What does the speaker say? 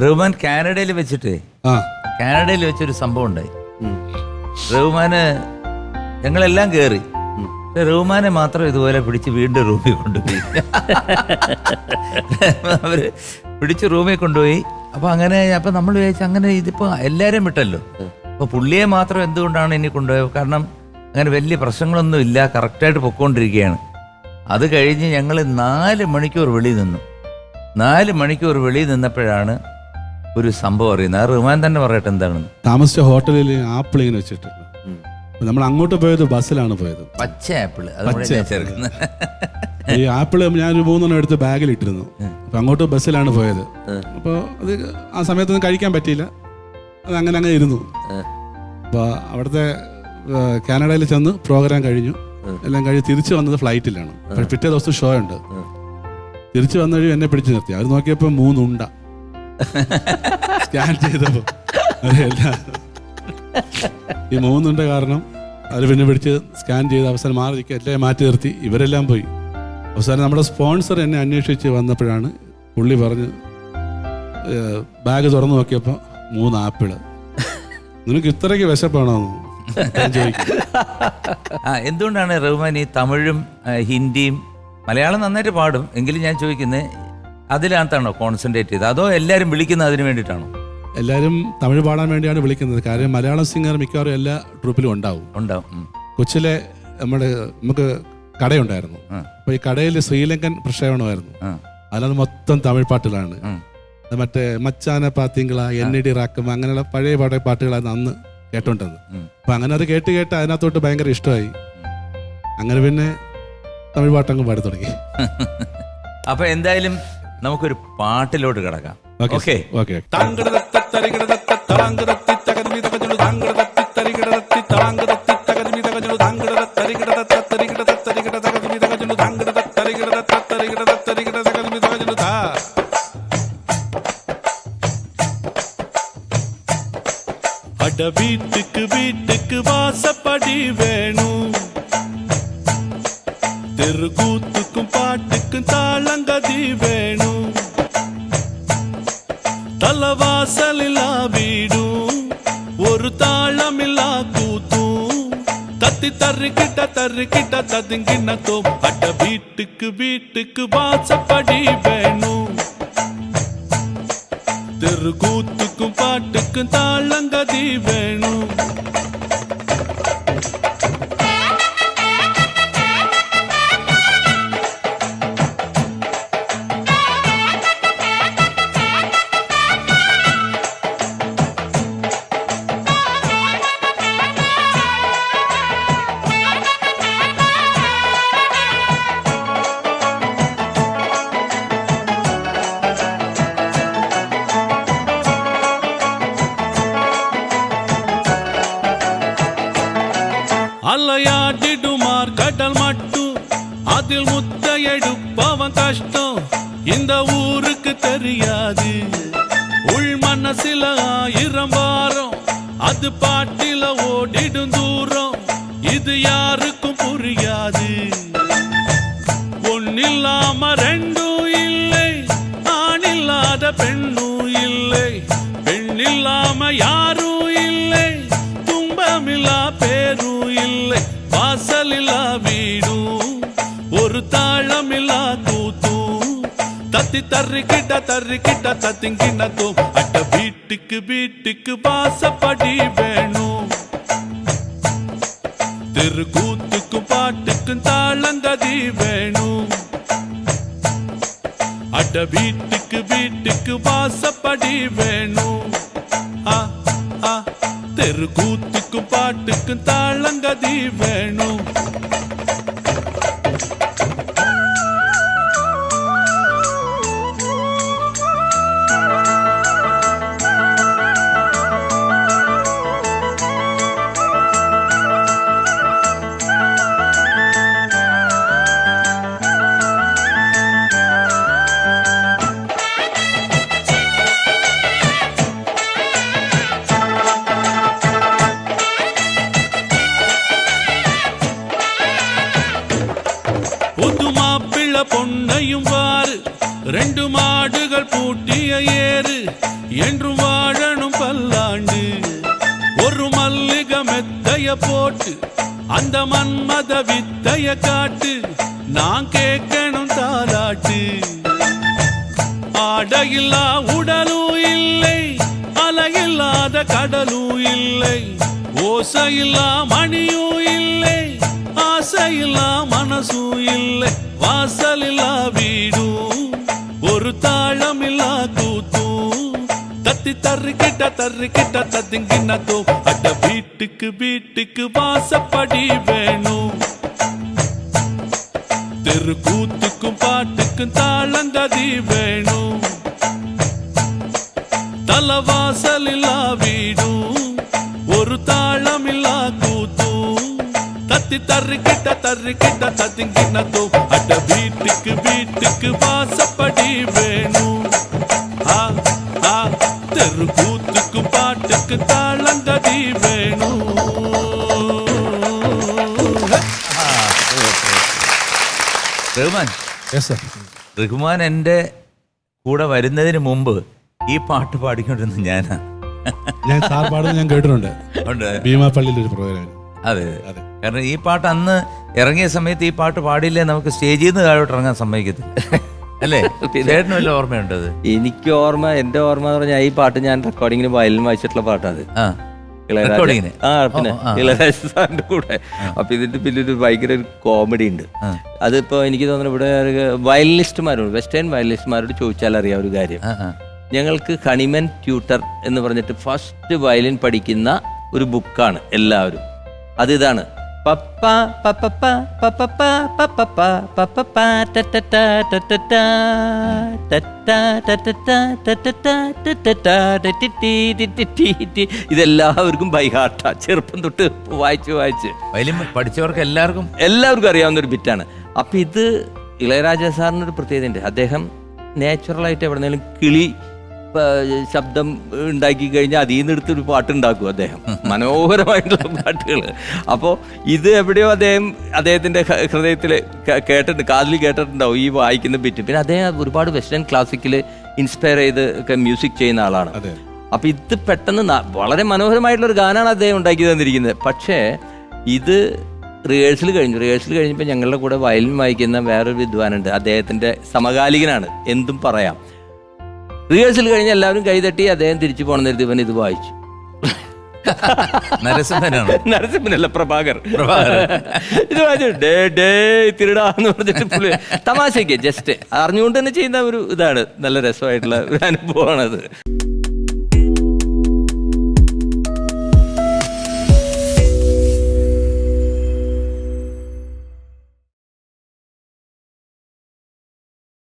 റഹ്മാൻ കാനഡയിൽ വെച്ചിട്ട് കാനഡയിൽ വെച്ചൊരു സംഭവം ഉണ്ടായി. റഹ്മാന് ഞങ്ങളെല്ലാം കയറി, റഹ്മാനെ മാത്രം ഇതുപോലെ പിടിച്ച് വീണ്ടും റൂമിൽ കൊണ്ടുപോയി. അവര് പിടിച്ച് റൂമിൽ കൊണ്ടുപോയി. അപ്പൊ നമ്മൾ വിചാരിച്ചു അങ്ങനെ ഇതിപ്പോ എല്ലാരും വിട്ടല്ലോ, അപ്പൊ പുള്ളിയെ മാത്രം എന്തുകൊണ്ടാണ് ഇനി കൊണ്ടുപോയത്? കാരണം അങ്ങനെ വലിയ പ്രശ്നങ്ങളൊന്നും ഇല്ല, കറക്റ്റായിട്ട് പൊക്കോണ്ടിരിക്കുകയാണ്. അത് കഴിഞ്ഞ് ഞങ്ങൾ 4 മണിക്കൂർ വെളിയിൽ നിന്നു. 4 മണിക്കൂർ വെളിയിൽ നിന്നപ്പോഴാണ് ഒരു സംഭവം അറിയുന്നത്. റഹ്മാൻ തന്നെ പറയട്ടെ എന്താണെന്ന്. താമസിച്ച ഹോട്ടലിൽ ആപ്പിൾ ഇങ്ങനെ വെച്ചിട്ടുണ്ട്. നമ്മൾ അങ്ങോട്ട് പോയത് ബസ്സിലാണ് പോയത്. പച്ച ആപ്പിള് ചേർക്കുന്നത്. ഈ ആപ്പിള് ഞാനൊരു 3 എടുത്ത് ബാഗിലിട്ടിരുന്നു. അപ്പൊ അങ്ങോട്ട് ബസ്സിലാണ് പോയത്. അപ്പോൾ അത് ആ സമയത്തൊന്നും കഴിക്കാൻ പറ്റിയില്ല, അത് അങ്ങനെ ഇരുന്നു. അപ്പോൾ അവിടുത്തെ കാനഡയിൽ ചെന്ന് പ്രോഗ്രാം കഴിഞ്ഞു, എല്ലാം കഴിഞ്ഞ് തിരിച്ചു വന്നത് ഫ്ലൈറ്റിലാണ്. പിറ്റേ ദിവസം ഷോ ഉണ്ട്. തിരിച്ചു വന്ന വഴി എന്നെ പിടിച്ചു നിർത്തി. അവർ നോക്കിയപ്പോൾ 3 ഉണ്ട സ്കാൻ ചെയ്തപ്പോൾ ഈ 3 ഉണ്ട കാരണം അവർ പിന്നെ പിടിച്ച് സ്കാൻ ചെയ്ത് അവസാനം മാറി എല്ലാം മാറ്റി നിർത്തി. ഇവരെല്ലാം പോയി. അവസാനം നമ്മുടെ സ്പോൺസർ എന്നെ അന്വേഷിച്ച് വന്നപ്പോഴാണ് പുള്ളി പറഞ്ഞ്, ബാഗ് തുറന്നു നോക്കിയപ്പോൾ 3 ആപ്പിള്. നിനക്ക് ഇത്രയ്ക്ക് വിശപ്പാണോ ചോദിക്കും. എന്തുകൊണ്ടാണ് റഹ്മാൻ ഈ തമിഴും ഹിന്ദിയും മലയാളം നന്നായിട്ട് പാടും, എങ്കിലും ഞാൻ ചോദിക്കുന്നത് അതിനകത്താണോ കോൺസെൻട്രേറ്റ് ചെയ്തത്, അതോ എല്ലാവരും വിളിക്കുന്നത് അതിന് വേണ്ടിയിട്ടാണോ? എല്ലാവരും തമിഴ് പാടാൻ വേണ്ടിയാണ് വിളിക്കുന്നത്. കാര്യം മലയാളം സിംഗർ മിക്കവാറും എല്ലാ ട്രൂപ്പിലും ഉണ്ടാവും. കൊച്ചിലെ നമുക്ക് കടയുണ്ടായിരുന്നു. അപ്പൊ ഈ കടയിൽ ശ്രീലങ്കൻ പ്രക്ഷേപണമായിരുന്നു. അതിനകത്ത് മൊത്തം തമിഴ് പാട്ടുകളാണ്. അത് മറ്റേ മച്ചാന പാത്തിങ്കള, ND റാക്കും അങ്ങനെയുള്ള പഴയ പാട്ടുകളാണ് അന്ന് കേട്ടോണ്ടത്. അപ്പൊ അങ്ങനെ അത് കേട്ട് അതിനകത്തോട്ട് ഭയങ്കര ഇഷ്ടമായി. അങ്ങനെ പിന്നെ തമിഴ് പാട്ടങ്ങ് പാടി തുടങ്ങി. അപ്പൊ എന്തായാലും നമുക്കൊരു പാട്ടിലോട്ട് കിടക്കാം. ഓക്കെ. அட வீட்டுக்கு வாசப்படி வேணும், தெருக்கூத்துக்கும் பாட்டுக்கும் தாளங்கதி வேணும், தலவாசலில்லா வீடும் ஒரு தாளமில்லா கூத்தும், தத்தி தருக்கிட்ட ததுங்கினத்தோம். அட வீட்டுக்கு வாசப்படி வேணும், தெருக்கூத்துக்கும் பாட்டுக்கும் தாளங்கதி வேணும். அலையாடிடுமார் கடல் மட்டும், அதில் முத்த எடுப்பவன் கஷ்டம் இந்த ஊருக்கு தெரியாது. உள் மனசில 1000 வாரம், அது பாட்டில ஓடிடும் தூரம், இது யாருக்கும் புரியாது. ஒன்னில்லாம 2 இல்லை, ஆணில்லாத பெண்ணும் இல்லை, பெண்ணில்லாம யாரும் இல்லை, துன்பமில்லா பேரும் இல்லை, வாசலில்லா வீடும் ஒரு தாளமில்லா கூத்தும், தத்தி தருக்கிட்ட தத்திங்கினத்தும். அட்ட வீட்டுக்கு வாசப்படி வேணும், தெருக்கூத்துக்கும் பாட்டுக்கும் தாளங்கதி வேணும். அட்ட வீட்டுக்கு வாசப்படி வேணும், தெருக்கூத்துக்கும் பாட்டுக்கும் தாளங்கதி வேணும். பொன்னையும் வாரு, 2 மாடுகள் பூட்டிய ஏறு, என்றும் வாழணும் பல்லாண்டு ஒரு மல்லிகை மெத்தைய போட்டு அந்த மன்மத வித்தைய காட்டு நான் கேட்கணும் தாலாட்டு ஆடையில்லா உடலும் இல்லை அலையில்லாத கடலும் இல்லை ஓசையில்லா மணியும் இல்லை ஆசையில்லா மனசும் இல்லை வாசலில்லா வீடும் ஒரு தாளமில்லா கூத்தும் தத்தி தர்றிக்கிட்ட தத்திங்கினதோ அட வீட்டுக்கு வாசப்படி வேணும் தெரு கூத்துக்கும் பாட்டுக்கும் தாளங்கதி வேணும் தலவாசலில்லா வீடும் ஒரு தாளமில்லா கூத்தும் தத்தி தர்றிக்கிட்ட தத்திங்கினதோ அட வீட்டுக்கு வாசப்படி வேணும் தெரு கூத்துக்கும் பாட்டுக்கும் தாளங்கதி வேணும். Rahman, yes sir. റഹ്മാൻ എൻ്റെ കൂടെ വരുന്നതിന് മുമ്പ് ഈ പാട്ട് പാടിക്കൊണ്ടിരുന്ന ഞാനാ. ഞാൻ സാർ പാടുന്നത് ഞാൻ കേട്ടിട്ടുണ്ട്, ഉണ്ട്. ഭീമാപ്പള്ളിയിൽ ഒരു പ്രോഗ്രാം. അതെ, കാരണം ഈ പാട്ട് അന്ന് ഇറങ്ങിയ സമയത്ത് ഈ പാട്ട് പാടിയില്ലേ നമുക്ക് സ്റ്റേജിൽ നിന്ന് താഴോട്ട് ഇറങ്ങാൻ സമ്മതിക്കത്തില്ല അല്ലേ? ചേട്ടനും വല്ല ഓർമ്മയുണ്ടത്? എനിക്ക് ഓർമ്മ, എന്റെ ഓർമ്മ എന്ന് പറഞ്ഞാൽ ഈ പാട്ട് ഞാൻ റെക്കോർഡിങ്ങിന് വയലിൻ വായിച്ചിട്ടുള്ള പാട്ടാണ്. റെക്കോർഡിങ്ങിന് പിന്നെ ഇളയരാജ സാറിന്റെ കൂടെ. അപ്പൊ ഇതിന്റെ പിന്നിൽ ഭയങ്കര ഒരു കോമഡി ഉണ്ട്. അതിപ്പോ എനിക്ക് തോന്നുന്നു ഇവിടെ വയലിനിസ്റ്റുമാരോട്, വെസ്റ്റേൺ വയലിനിസ്റ്റുമാരോട് ചോദിച്ചാൽ അറിയാം ഒരു കാര്യം. ഞങ്ങൾക്ക് ഹണിമൻ ട്യൂട്ടർ എന്ന് പറഞ്ഞിട്ട് ഫസ്റ്റ് വയലിൻ പഠിക്കുന്ന ഒരു ബുക്കാണ് എല്ലാവരും. അതിതാണ് പപ്പ പപ്പ പപ്പ പപ്പ പപ്പ ടട്ട ഇതെല്ലാവർക്കും ബൈ ഹാർട്ടാ, ചെറുപ്പം തൊട്ട് വായിച്ച് വയലിൻ പഠിച്ചവർക്ക് എല്ലാവർക്കും അറിയാവുന്ന ഒരു ബിറ്റാണ്. അപ്പൊ ഇത് ഇളയരാജ സാറിനൊരു പ്രത്യേകതയുണ്ട്. അദ്ദേഹം നാച്ചുറലായിട്ട് എവിടെന്നെങ്കിലും കിളി ശബ്ദം ഉണ്ടാക്കി കഴിഞ്ഞാൽ അതിൽ നിന്ന് എടുത്തൊരു പാട്ടുണ്ടാക്കും അദ്ദേഹം, മനോഹരമായിട്ടുള്ള പാട്ടുകൾ. അപ്പോൾ ഇത് എവിടെയോ അദ്ദേഹത്തിൻ്റെ ഹൃദയത്തിൽ കാതിൽ കേട്ടിട്ടുണ്ടാവും ഈ വായിക്കുന്ന ബിറ്റ്. പിന്നെ അദ്ദേഹം ഒരുപാട് വെസ്റ്റേൺ ക്ലാസിക്കിൽ ഇൻസ്പയർ ചെയ്ത് ഒക്കെ മ്യൂസിക് ചെയ്യുന്ന ആളാണ്. അപ്പം ഇത് പെട്ടെന്ന് വളരെ മനോഹരമായിട്ടുള്ളൊരു ഗാനമാണ് അദ്ദേഹം ഉണ്ടാക്കി തന്നിരിക്കുന്നത്. പക്ഷേ ഇത് റിഹേഴ്സൽ കഴിഞ്ഞപ്പോൾ ഞങ്ങളുടെ കൂടെ വയലിൻ വായിക്കുന്ന വേറൊരു വിദ്വാനുണ്ട്, അദ്ദേഹത്തിൻ്റെ സമകാലികനാണ്, എന്തും പറയാം. റിഹേഴ്സൽ കഴിഞ്ഞ് എല്ലാവരും കൈതട്ടി അദ്ദേഹം തിരിച്ചു പോകണം നേരത്തെ ഇവൻ ഇത് വായിച്ചു. നരസിംഹനല്ല, പ്രഭാകർ ഇത് വായിച്ചു ഡേ തിരുടാന്ന് പറഞ്ഞിട്ട് പുള്ളി തമാശയ്ക്ക് ജസ്റ്റ് അറിഞ്ഞുകൊണ്ട് തന്നെ ചെയ്യുന്ന ഒരു ഇതാണ്. നല്ല രസമായിട്ടുള്ള ഒരു അനുഭവമാണത്.